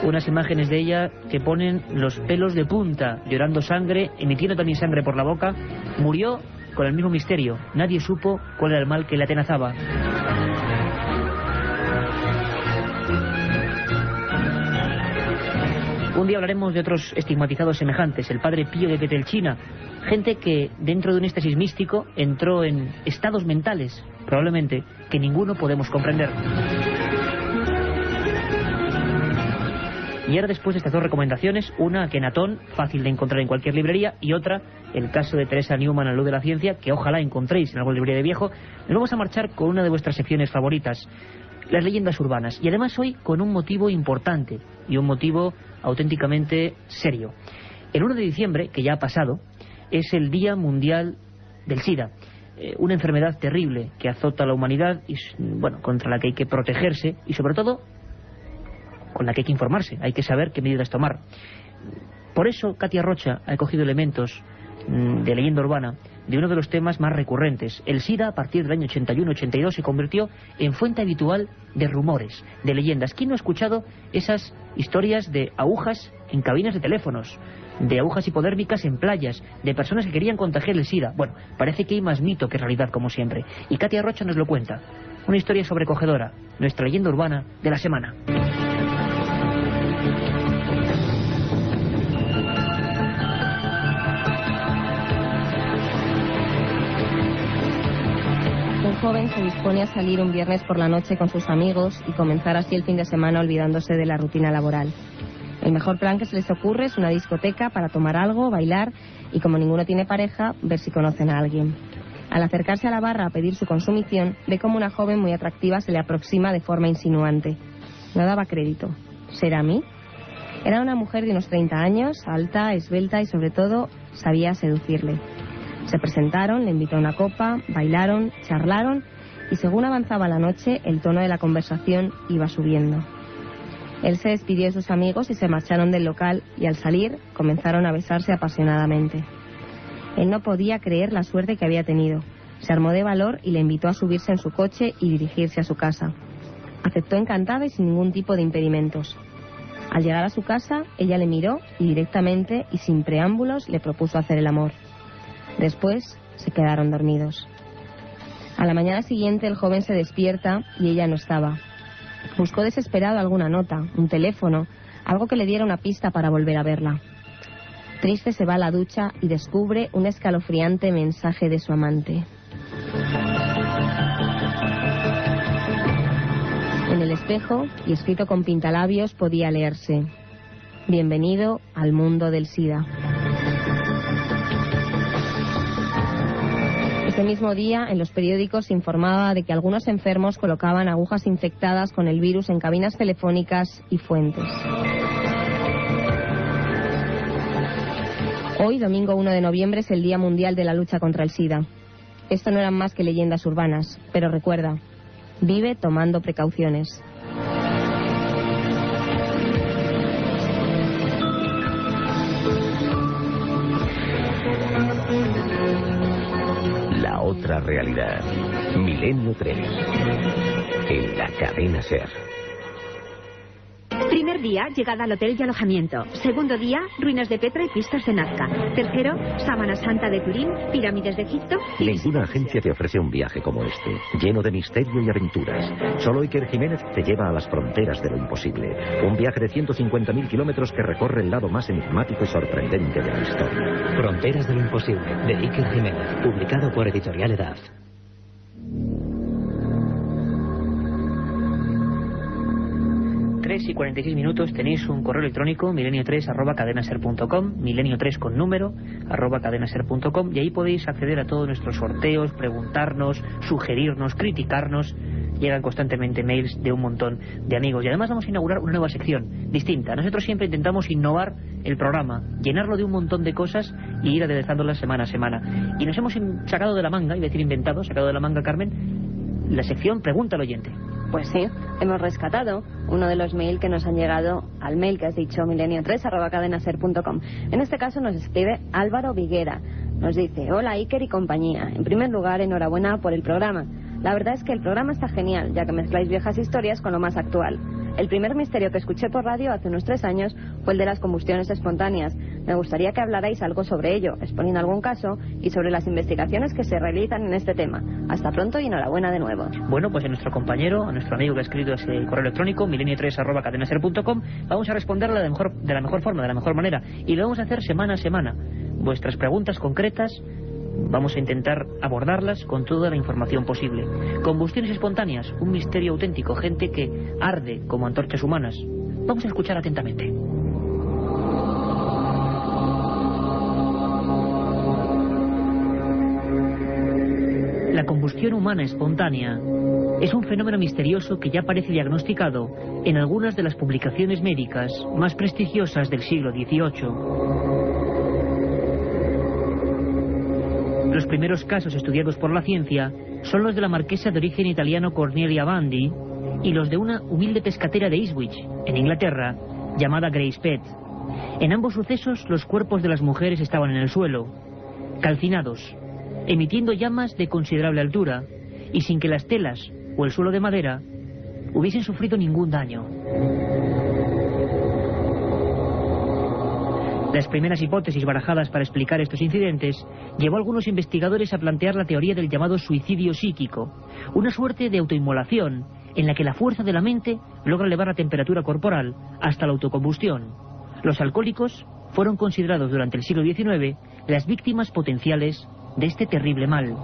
Unas imágenes de ella que ponen los pelos de punta, llorando sangre, emitiendo también sangre por la boca. Murió con el mismo misterio. Nadie supo cuál era el mal que la atenazaba. Un día hablaremos de otros estigmatizados semejantes, el padre Pío de Pietrelcina, gente que dentro de un éxtasis místico entró en estados mentales, probablemente, que ninguno podemos comprender. Y ahora, después de estas dos recomendaciones, una, Akenatón, fácil de encontrar en cualquier librería, y otra, el caso de Teresa Newman a la luz de la ciencia, que ojalá encontréis en alguna librería de viejo, nos vamos a marchar con una de vuestras secciones favoritas, las leyendas urbanas. Y además hoy con un motivo importante y un motivo auténticamente serio. El 1 de diciembre, que ya ha pasado, es el Día Mundial del SIDA. Una enfermedad terrible que azota a la humanidad y, bueno, contra la que hay que protegerse y sobre todo con la que hay que informarse, hay que saber qué medidas tomar. Por eso Katia Rocha ha cogido elementos de leyenda urbana de uno de los temas más recurrentes. El SIDA, a partir del año 81-82, se convirtió en fuente habitual de rumores, de leyendas. ¿Quién no ha escuchado esas historias de agujas en cabinas de teléfonos, de agujas hipodérmicas en playas, de personas que querían contagiar el SIDA? Bueno, parece que hay más mito que realidad, como siempre. Y Katia Rocha nos lo cuenta. Una historia sobrecogedora, nuestra leyenda urbana de la semana.
Un joven se dispone a salir un viernes por la noche con sus amigos y comenzar así el fin de semana olvidándose de la rutina laboral. El mejor plan que se les ocurre es una discoteca para tomar algo, bailar y, como ninguno tiene pareja, ver si conocen a alguien. Al acercarse a la barra a pedir su consumición, ve como una joven muy atractiva se le aproxima de forma insinuante. No daba crédito. ¿Será a mí? Era una mujer de unos 30 años, alta, esbelta y sobre todo sabía seducirle. Se presentaron, le invitó a una copa, bailaron, charlaron y según avanzaba la noche el tono de la conversación iba subiendo. Él se despidió de sus amigos y se marcharon del local y al salir comenzaron a besarse apasionadamente. Él no podía creer la suerte que había tenido. Se armó de valor y le invitó a subirse en su coche y dirigirse a su casa. Aceptó encantada y sin ningún tipo de impedimentos. Al llegar a su casa, ella le miró y directamente y sin preámbulos le propuso hacer el amor. Después se quedaron dormidos. A la mañana siguiente el joven se despierta y ella no estaba. Buscó desesperado alguna nota, un teléfono, algo que le diera una pista para volver a verla. Triste se va a la ducha y descubre un escalofriante mensaje de su amante. En el espejo, y escrito con pintalabios, podía leerse: bienvenido al mundo del SIDA. Ese mismo día, en los periódicos se informaba de que algunos enfermos colocaban agujas infectadas con el virus en cabinas telefónicas y fuentes. Hoy, domingo 1 de noviembre, es el Día Mundial de la Lucha contra el SIDA. Esto no eran más que leyendas urbanas, pero recuerda, vive tomando precauciones.
La otra realidad. Milenio 3. En la cadena SER.
Primer día, llegada al hotel y alojamiento. Segundo día, ruinas de Petra y pistas de Nazca. Tercero, Sábana Santa de Turín, pirámides de Egipto.
Ninguna agencia te ofrece un viaje como este, lleno de misterio y aventuras. Solo Iker Jiménez te lleva a las fronteras de lo imposible. Un viaje de 150.000 kilómetros que recorre el lado más enigmático y sorprendente de la historia.
Fronteras de lo imposible, de Iker Jiménez, publicado por Editorial Edad.
3 y 46 minutos, tenéis un correo electrónico, milenio3@cadenaser.com, milenio3 con número, @cadenaser.com, y ahí podéis acceder a todos nuestros sorteos, preguntarnos, sugerirnos, criticarnos. Llegan constantemente mails de un montón de amigos. Y además vamos a inaugurar una nueva sección distinta. Nosotros siempre intentamos innovar el programa, llenarlo de un montón de cosas y ir aderezándolas semana a semana. Y nos hemos sacado de la manga, iba a decir inventado, sacado de la manga, Carmen, la sección Pregunta al oyente.
Pues sí, hemos rescatado uno de los mails que nos han llegado al mail que has dicho, milenio3@cadenaser.com. En este caso nos escribe Álvaro Viguera. Nos dice: hola Iker y compañía. En primer lugar, enhorabuena por el programa. La verdad es que el programa está genial, ya que mezcláis viejas historias con lo más actual. El primer misterio que escuché por radio hace unos 3 años fue el de las combustiones espontáneas. Me gustaría que hablarais algo sobre ello, exponiendo algún caso y sobre las investigaciones que se realizan en este tema. Hasta pronto y enhorabuena de nuevo.
Bueno, pues a nuestro compañero, a nuestro amigo que ha escrito ese correo electrónico, milenio3@cadenaser.com, vamos a responderle de la mejor forma, de la mejor manera. Y lo vamos a hacer semana a semana. Vuestras preguntas concretas vamos a intentar abordarlas con toda la información posible. Combustiones espontáneas, un misterio auténtico, gente que arde como antorchas humanas. Vamos a escuchar atentamente. La combustión humana espontánea es un fenómeno misterioso que ya parece diagnosticado en algunas de las publicaciones médicas más prestigiosas del siglo XVIII. Los primeros casos estudiados por la ciencia son los de la marquesa de origen italiano Cornelia Bandi y los de una humilde pescatera de Ipswich, en Inglaterra, llamada Grace Pett. En ambos sucesos los cuerpos de las mujeres estaban en el suelo, calcinados, emitiendo llamas de considerable altura y sin que las telas o el suelo de madera hubiesen sufrido ningún daño. Las primeras hipótesis barajadas para explicar estos incidentes llevó a algunos investigadores a plantear la teoría del llamado suicidio psíquico, una suerte de autoinmolación en la que la fuerza de la mente logra elevar la temperatura corporal hasta la autocombustión. Los alcohólicos fueron considerados durante el siglo XIX las víctimas potenciales de este terrible mal.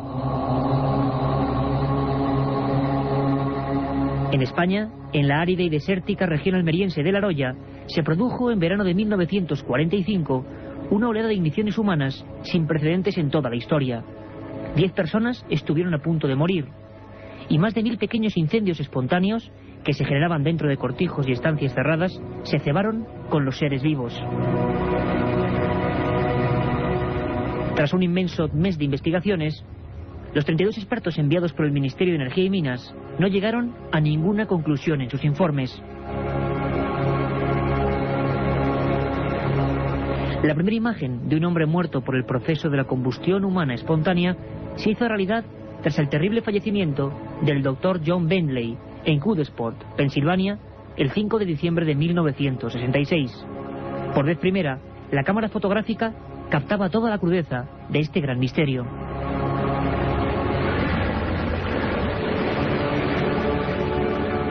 En España, en la árida y desértica región almeriense de La Roya, se produjo en verano de 1945 una oleada de igniciones humanas sin precedentes en toda la historia. 10 personas estuvieron a punto de morir, y más de 1000 pequeños incendios espontáneos que se generaban dentro de cortijos y estancias cerradas se cebaron con los seres vivos. Tras un inmenso mes de investigaciones, los 32 expertos enviados por el Ministerio de Energía y Minas no llegaron a ninguna conclusión en sus informes. La primera imagen de un hombre muerto por el proceso de la combustión humana espontánea se hizo realidad tras el terrible fallecimiento del Dr. John Bentley en Cudesport, Pensilvania, el 5 de diciembre de 1966. Por vez primera, la cámara fotográfica captaba toda la crudeza de este gran misterio.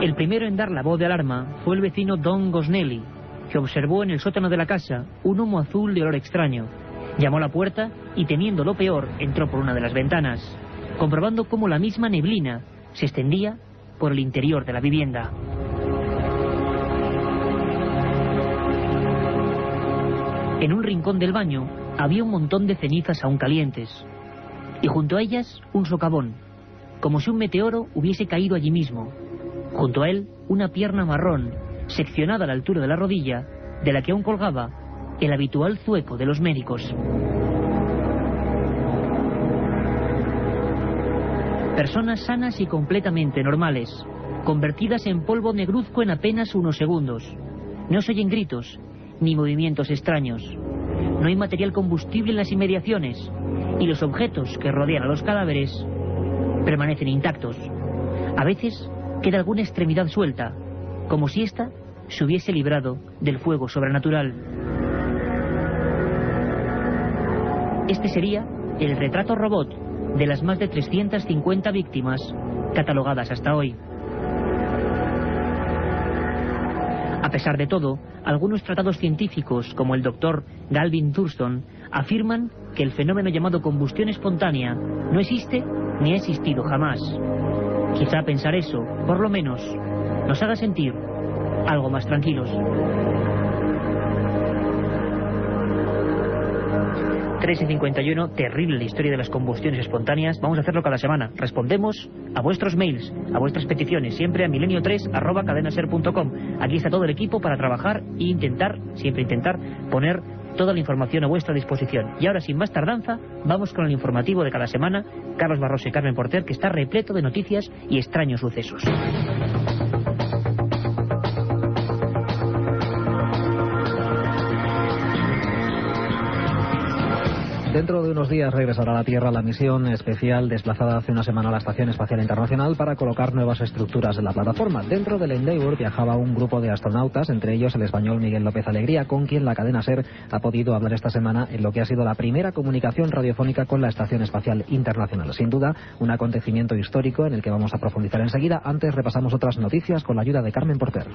El primero en dar la voz de alarma fue el vecino Don Gosnelli, que observó en el sótano de la casa un humo azul de olor extraño. Llamó a la puerta y, temiendo lo peor, entró por una de las ventanas, comprobando cómo la misma neblina se extendía por el interior de la vivienda. En un rincón del baño había un montón de cenizas aún calientes, y junto a ellas un socavón, como si un meteoro hubiese caído allí mismo. Junto a él, una pierna marrón, seccionada a la altura de la rodilla, de la que aún colgaba el habitual zueco de los médicos. Personas sanas y completamente normales, convertidas en polvo negruzco en apenas unos segundos. No se oyen gritos, ni movimientos extraños. No hay material combustible en las inmediaciones, y los objetos que rodean a los cadáveres permanecen intactos. A veces queda alguna extremidad suelta, como si ésta se hubiese librado del fuego sobrenatural. Este sería el retrato robot de las más de 350 víctimas catalogadas hasta hoy. A pesar de todo, algunos tratados científicos, como el Dr. Galvin Thurston, afirman que el fenómeno llamado combustión espontánea no existe ni ha existido jamás. Quizá pensar eso, por lo menos, nos haga sentir algo más tranquilos. 3:51, terrible la historia de las combustiones espontáneas. Vamos a hacerlo cada semana. Respondemos a vuestros mails, a vuestras peticiones, siempre a milenio3@cadenaser.com. Aquí está todo el equipo para trabajar e intentar poner toda la información a vuestra disposición. Y ahora, sin más tardanza, vamos con el informativo de cada semana. Carlos Barroso y Carmen Porter, que está repleto de noticias y extraños sucesos.
Dentro de unos días regresará a la Tierra la misión especial desplazada hace una semana a la Estación Espacial Internacional para colocar nuevas estructuras en la plataforma. Dentro del Endeavour viajaba un grupo de astronautas, entre ellos el español Miguel López Alegría, con quien la cadena SER ha podido hablar esta semana en lo que ha sido la primera comunicación radiofónica con la Estación Espacial Internacional. Sin duda, un acontecimiento histórico en el que vamos a profundizar enseguida. Antes repasamos otras noticias con la ayuda de Carmen Porter.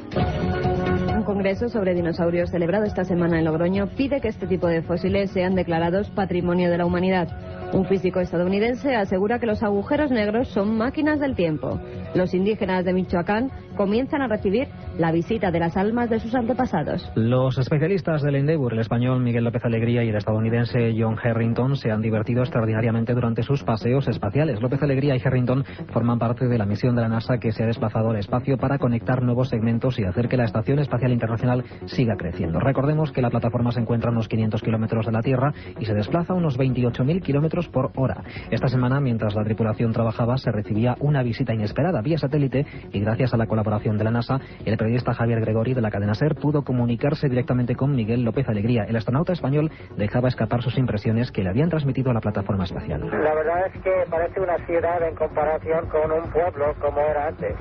Un congreso sobre dinosaurios celebrado esta semana en Logroño pide que este tipo de fósiles sean declarados Patrimonio de la Humanidad. Un físico estadounidense asegura que los agujeros negros son máquinas del tiempo. Los indígenas de Michoacán comienzan a recibir la visita de las almas de sus antepasados.
Los especialistas del Endeavour, el español Miguel López Alegría y el estadounidense John Harrington, se han divertido extraordinariamente durante sus paseos espaciales. López Alegría y Harrington forman parte de la misión de la NASA que se ha desplazado al espacio para conectar nuevos segmentos y hacer que la Estación Espacial Internacional siga creciendo. Recordemos que la plataforma se encuentra a unos 500 kilómetros de la Tierra y se desplaza a unos 28.000 kilómetros por hora. Esta semana, mientras la tripulación trabajaba, se recibía una visita inesperada vía satélite y gracias a la colaboración de la NASA, el periodista Javier Gregori de la cadena SER pudo comunicarse directamente con Miguel López Alegría. El astronauta español dejaba escapar sus impresiones que le habían transmitido a la plataforma espacial.
La verdad es que parece una ciudad en comparación con un pueblo como era antes.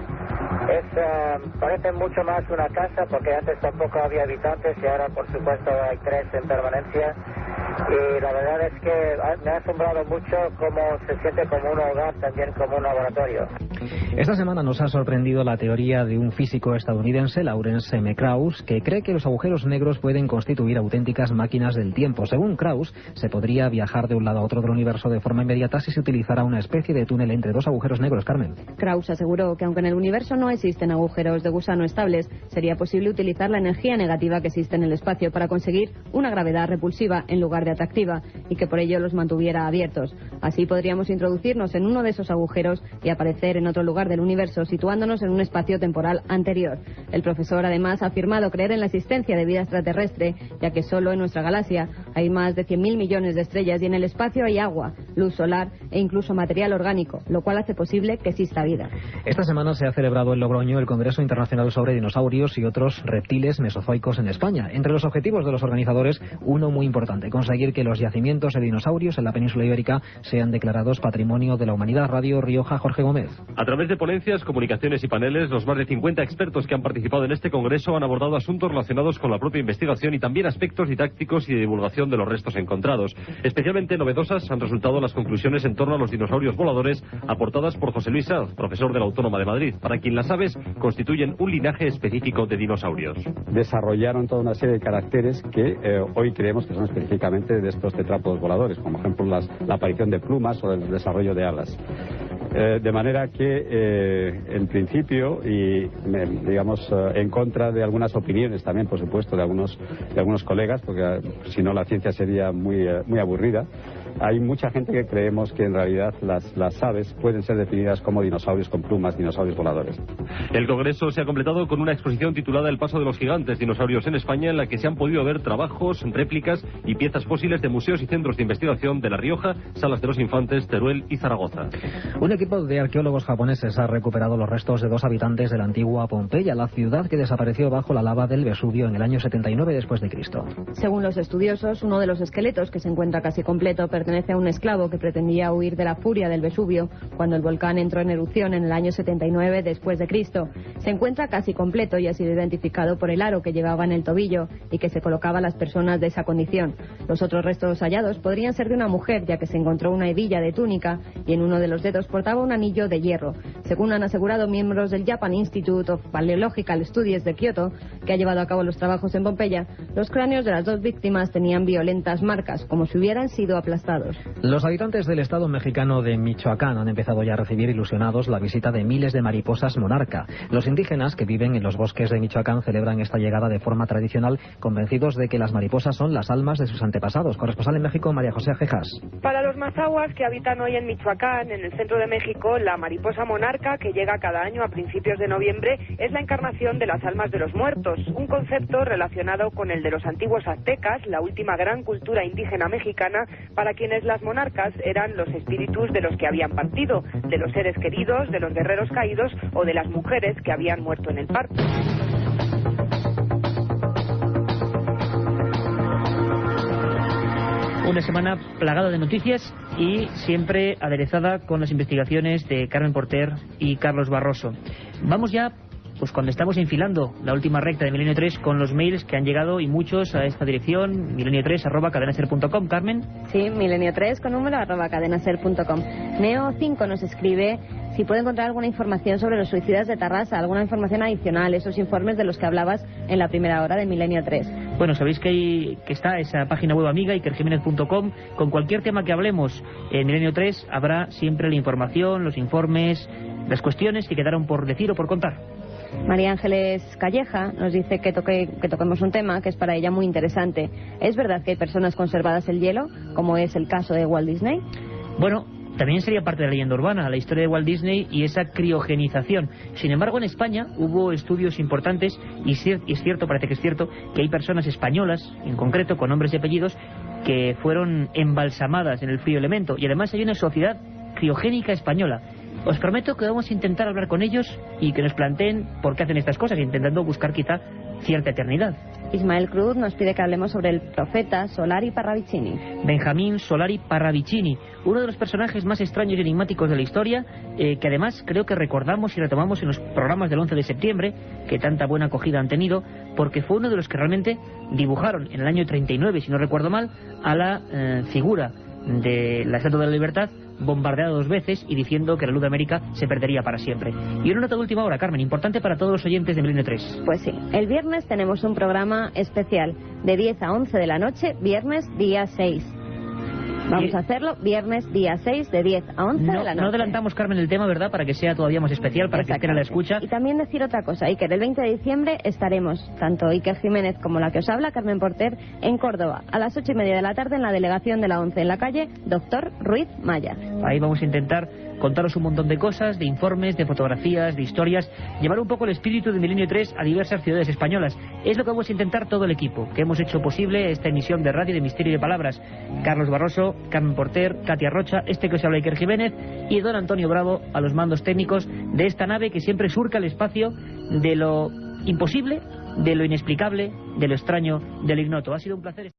Parece mucho más una casa porque antes tampoco había habitantes y ahora por supuesto hay 3 en permanencia. Y la verdad es que me ha asombrado mucho cómo se siente como un hogar, también como un laboratorio.
Esta semana nos ha sorprendido la teoría de un físico estadounidense, Lawrence M. Krauss, que cree que los agujeros negros pueden constituir auténticas máquinas del tiempo. Según Krauss, se podría viajar de un lado a otro del universo de forma inmediata si se utilizara una especie de túnel entre 2 agujeros negros. Carmen.
Krauss aseguró que aunque en el universo no existen agujeros de gusano estables, sería posible utilizar la energía negativa que existe en el espacio para conseguir una gravedad repulsiva en lugar de atractiva y que por ello los mantuviera abiertos. Así podríamos introducirnos en uno de esos agujeros y aparecer en otro lugar del universo, situándonos en un espacio temporal anterior. El profesor además ha afirmado creer en la existencia de vida extraterrestre, ya que solo en nuestra galaxia hay más de 100.000 millones de estrellas y en el espacio hay agua, luz solar e incluso material orgánico, lo cual hace posible que exista vida.
Esta semana se ha celebrado en Logroño el Congreso Internacional sobre Dinosaurios y otros reptiles mesozoicos en España. Entre los objetivos de los organizadores, uno muy importante: conseguir que los yacimientos de dinosaurios en la península ibérica sean declarados Patrimonio de la Humanidad. Radio Rioja, Jorge Gómez.
A través de ponencias, comunicaciones y paneles, los más de 50 expertos que han participado en este congreso han abordado asuntos relacionados con la propia investigación y también aspectos didácticos y de divulgación de los restos encontrados. Especialmente novedosas han resultado las conclusiones en torno a los dinosaurios voladores aportadas por José Luis Sanz, profesor de la Autónoma de Madrid, para quien las aves constituyen un linaje específico de dinosaurios.
Desarrollaron toda una serie de caracteres que hoy creemos que son específicamente de estos tetrápodos voladores, como por ejemplo la aparición de plumas o el desarrollo de alas. De manera que, en principio, y digamos en contra de algunas opiniones también, por supuesto, de algunos colegas, porque si no la ciencia sería muy aburrida, hay mucha gente que creemos que en realidad las aves pueden ser definidas como dinosaurios con plumas, dinosaurios voladores.
El congreso se ha completado con una exposición titulada El paso de los gigantes dinosaurios en España, en la que se han podido ver trabajos, réplicas y piezas fósiles de museos y centros de investigación de La Rioja, Salas de los Infantes, Teruel y Zaragoza.
Un equipo de arqueólogos japoneses ha recuperado los restos de 2 habitantes de la antigua Pompeya, la ciudad que desapareció bajo la lava del Vesubio en el año 79 después de Cristo.
Según los estudiosos, uno de los esqueletos, que se encuentra casi completo, pertenece a un esclavo que pretendía huir de la furia del Vesubio cuando el volcán entró en erupción en el año 79 después de Cristo. Se encuentra casi completo y ha sido identificado por el aro que llevaba en el tobillo y que se colocaba a las personas de esa condición. Los otros restos hallados podrían ser de una mujer, ya que se encontró una hebilla de túnica y en uno de los dedos portaba un anillo de hierro. Según han asegurado miembros del Japan Institute of Paleological Studies de Kioto, que ha llevado a cabo los trabajos en Pompeya, los cráneos de las 2 víctimas tenían violentas marcas, como si hubieran sido aplastados.
Los habitantes del estado mexicano de Michoacán han empezado ya a recibir ilusionados la visita de miles de mariposas monarca. Los indígenas que viven en los bosques de Michoacán celebran esta llegada de forma tradicional, convencidos de que las mariposas son las almas de sus antepasados. Corresponsal en México, María José Ajejas.
Para los mazahuas que habitan hoy en Michoacán, en el centro de México, la mariposa monarca, que llega cada año a principios de noviembre, es la encarnación de las almas de los muertos, un concepto relacionado con el de los antiguos aztecas, la última gran cultura indígena mexicana, para quienes las monarcas eran los espíritus de los que habían partido, de los seres queridos, de los guerreros caídos o de las mujeres que habían muerto en el parto.
Una semana plagada de noticias y siempre aderezada con las investigaciones de Carmen Porter y Carlos Barroso. Vamos ya, pues cuando estamos enfilando la última recta de Milenio 3 con los mails que han llegado y muchos a esta dirección, milenio3@cadenaser.com. Carmen.
Sí, milenio3 con número @cadenaser.com. Neo5 nos escribe si puede encontrar alguna información sobre los suicidas de Tarrasa, alguna información adicional, esos informes de los que hablabas en la primera hora de Milenio 3.
Bueno, sabéis que está esa página web amiga, ikerjimenez.com. Con cualquier tema que hablemos en Milenio 3 habrá siempre la información, los informes, las cuestiones que quedaron por decir o por contar.
María Ángeles Calleja nos dice que toquemos un tema que es para ella muy interesante. ¿Es verdad que hay personas conservadas en hielo, como es el caso de Walt Disney?
Bueno, también sería parte de la leyenda urbana, la historia de Walt Disney y esa criogenización. Sin embargo, en España hubo estudios importantes y es cierto, parece que es cierto, que hay personas españolas, en concreto, con nombres y apellidos, que fueron embalsamadas en el frío elemento. Y además hay una sociedad criogénica española. Os prometo que vamos a intentar hablar con ellos y que nos planteen por qué hacen estas cosas, intentando buscar quizá cierta eternidad.
Ismael Cruz nos pide que hablemos sobre el profeta Solari Parravicini.
Benjamín Solari Parravicini, uno de los personajes más extraños y enigmáticos de la historia, que además creo que recordamos y retomamos en los programas del 11 de septiembre, que tanta buena acogida han tenido, porque fue uno de los que realmente dibujaron en el año 39, si no recuerdo mal, a la figura de la Estatua de la Libertad, bombardeada 2 veces y diciendo que la luz de América se perdería para siempre. Y una nota de última hora, Carmen, importante para todos los oyentes de Milenio 3.
Pues sí, el viernes tenemos un programa especial de 10 a 11 de la noche, viernes día 6. Vamos a hacerlo viernes día 6 de 10 a 11 de la noche.
No adelantamos, Carmen, el tema, ¿verdad? Para que sea todavía más especial, para que estén a la escucha.
Y también decir otra cosa, Iker, el 20 de diciembre estaremos, tanto Iker Jiménez como la que os habla, Carmen Porter, en Córdoba, a las 8:30 de la tarde en la delegación de la 11 en la calle Doctor Ruiz Maya.
Ahí vamos a intentar contaros un montón de cosas, de informes, de fotografías, de historias, llevar un poco el espíritu de Milenio 3 a diversas ciudades españolas. Es lo que vamos a intentar todo el equipo, que hemos hecho posible esta emisión de radio de Misterio y de Palabras. Carlos Barroso, Carmen Porter, Katia Rocha, que os habla Iker Jiménez, y don Antonio Bravo a los mandos técnicos de esta nave que siempre surca el espacio de lo imposible, de lo inexplicable, de lo extraño, de lo ignoto. Ha sido un placer.